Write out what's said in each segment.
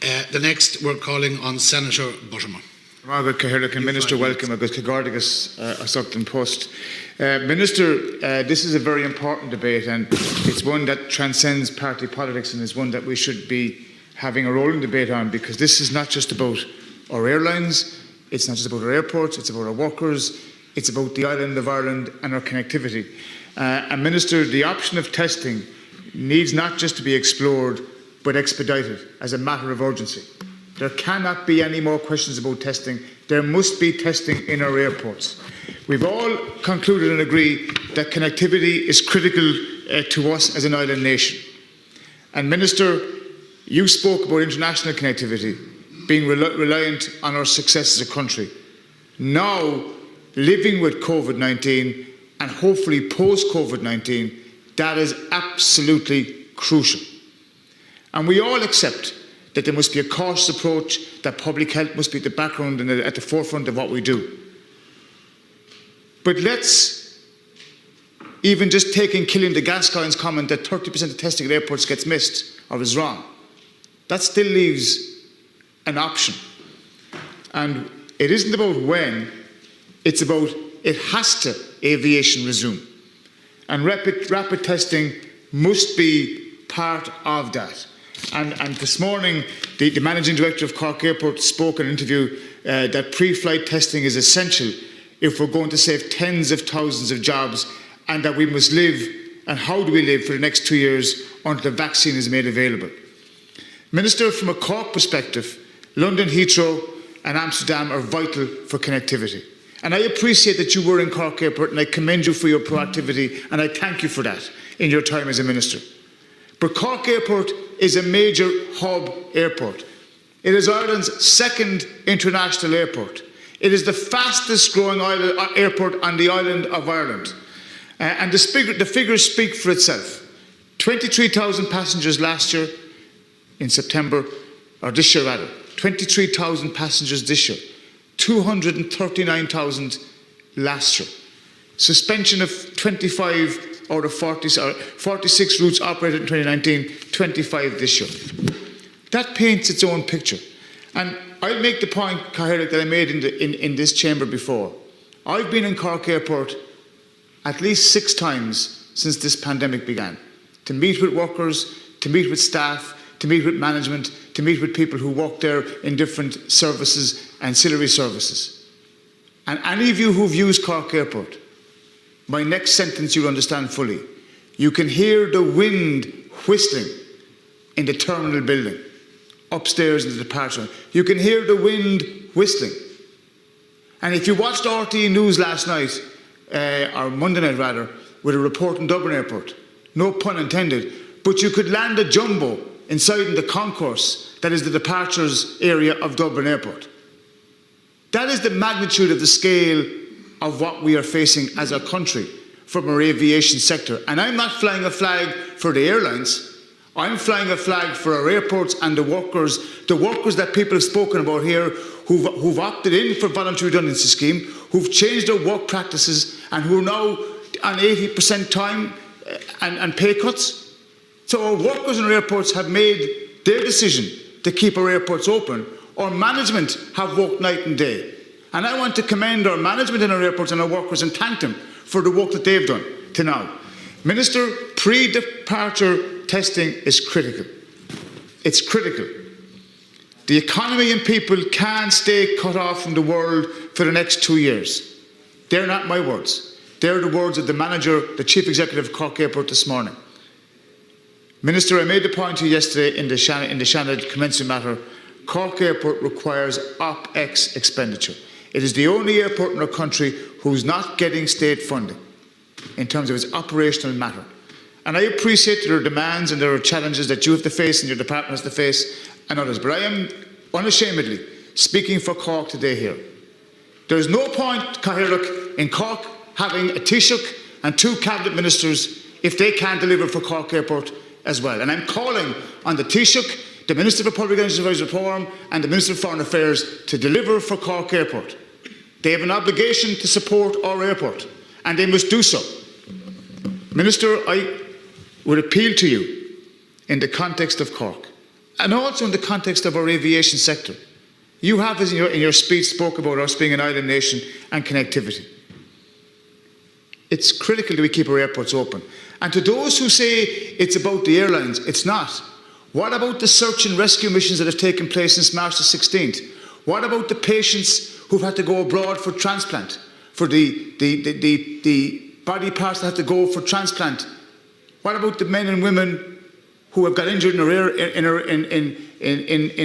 The next, we're calling on Senator Butterman. Margaret Cahirlock and Minister, welcome. Agus Cagardigus a Sugden Post. Minister, this is a very important debate, and it's one that transcends party politics, and is one that we should be having a rolling debate on, because this is not just about our airlines, it's not just about our airports, it's about our workers, it's about the island of Ireland and our connectivity. And Minister, the option of testing needs not just to be explored, but expedited as a matter of urgency. There cannot be any more questions about testing. There must be testing in our airports. We've all concluded and agreed that connectivity is critical to us as an island nation. And Minister, you spoke about international connectivity being reliant on our success as a country. Now, living with COVID-19 and hopefully post-COVID-19, that is absolutely crucial. And we all accept that there must be a cautious approach, that public health must be at the background and at the forefront of what we do. But let's, even just taking Killian de Gascoigne's comment that 30% of testing at airports gets missed or is wrong, that still leaves an option. And it isn't about when, it's about it has to aviation resume. And rapid testing must be part of that. And this morning, the Managing Director of Cork Airport spoke in an interview that pre-flight testing is essential if we're going to save tens of thousands of jobs, and that we must live, and how do we live for the next 2 years until the vaccine is made available. Minister, from a Cork perspective, London Heathrow and Amsterdam are vital for connectivity. And I appreciate that you were in Cork Airport, and I commend you for your proactivity, and I thank you for that in your time as a Minister. But Cork Airport is a major hub airport. It is Ireland's second international airport. It is the fastest growing airport on the island of Ireland. And the figures speak for itself. 23,000 passengers last year in September, or this year rather. 23,000 passengers this year. 239,000 last year. Suspension of 25 out of 46 routes operated in 2019, 25 this year. That paints its own picture. And I'll make the point, Cahirlock, that I made in this chamber before. I've been in Cork Airport at least 6 times since this pandemic began, to meet with workers, to meet with staff, to meet with management, to meet with people who work there in different services, ancillary services. And any of you who've used Cork Airport, my next sentence you'll understand fully. You can hear the wind whistling in the terminal building, upstairs in the departure. You can hear the wind whistling. And if you watched RTE News last night, or Monday night rather, with a report in Dublin Airport, no pun intended, but you could land a jumbo inside in the concourse that is the departures area of Dublin Airport. That is the magnitude of the scale of what we are facing as a country from our aviation sector. And I'm not flying a flag for the airlines. I'm flying a flag for our airports and the workers that people have spoken about here, who've opted in for voluntary redundancy scheme, who've changed their work practices and who are now on 80% time and pay cuts. So our workers in our airports have made their decision to keep our airports open. Our management have worked night and day. And I want to commend our management in our airports and our workers and thank them for the work that they've done to now. Minister, pre-departure testing is critical. It's critical. The economy and people can't stay cut off from the world for the next 2 years. They're not my words. They're the words of the manager, the chief executive of Cork Airport this morning. Minister, I made the point to you yesterday in the Seanad commencement matter. Cork Airport requires OpEx expenditure. It is the only airport in our country who's not getting state funding in terms of its operational matter. And I appreciate there are demands and there are challenges that you have to face and your department has to face and others. But I am unashamedly speaking for Cork today here. There is no point, Cahirlock, in Cork having a Taoiseach and 2 cabinet ministers if they can't deliver for Cork Airport as well. And I'm calling on the Taoiseach, the Minister for Public Enterprise Reform and the Minister for Foreign Affairs to deliver for Cork Airport. They have an obligation to support our airport and they must do so. Minister, I would appeal to you in the context of Cork And also in the context of our aviation sector. You have, as in your speech, spoke about us being an island nation and connectivity. It's critical that we keep our airports open. And to those who say it's about the airlines, it's not. What about the search and rescue missions that have taken place since March the 16th? What about the patients who've had to go abroad for transplant, for the body parts that have to go for transplant? What about the men and women who have got injured in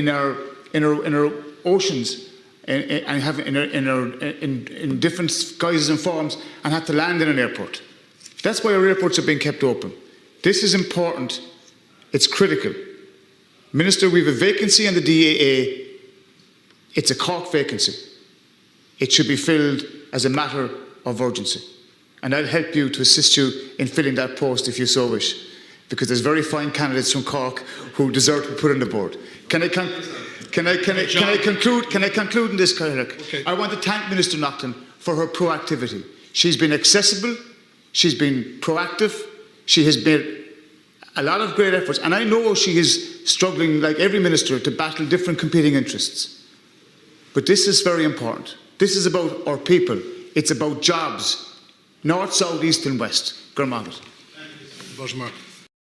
our oceans and have in different guises and forms and had to land in an airport? That's why our airports are being kept open. This is important. It's critical. Minister, we have a vacancy on the DAA. It's a Cork vacancy. It should be filled as a matter of urgency. And I'll help you to assist you in filling that post if you so wish, because there's very fine candidates from Cork who deserve to be put on the board. Can I conclude in this, Catherick? Okay. I want to thank Minister Naughton for her proactivity. She's been accessible, she's been proactive, she has made a lot of great efforts, and I know she is struggling, like every minister, to battle different competing interests. But this is very important. This is about our people. It's about jobs, north, south, east and west. Gurmagad. Boshma.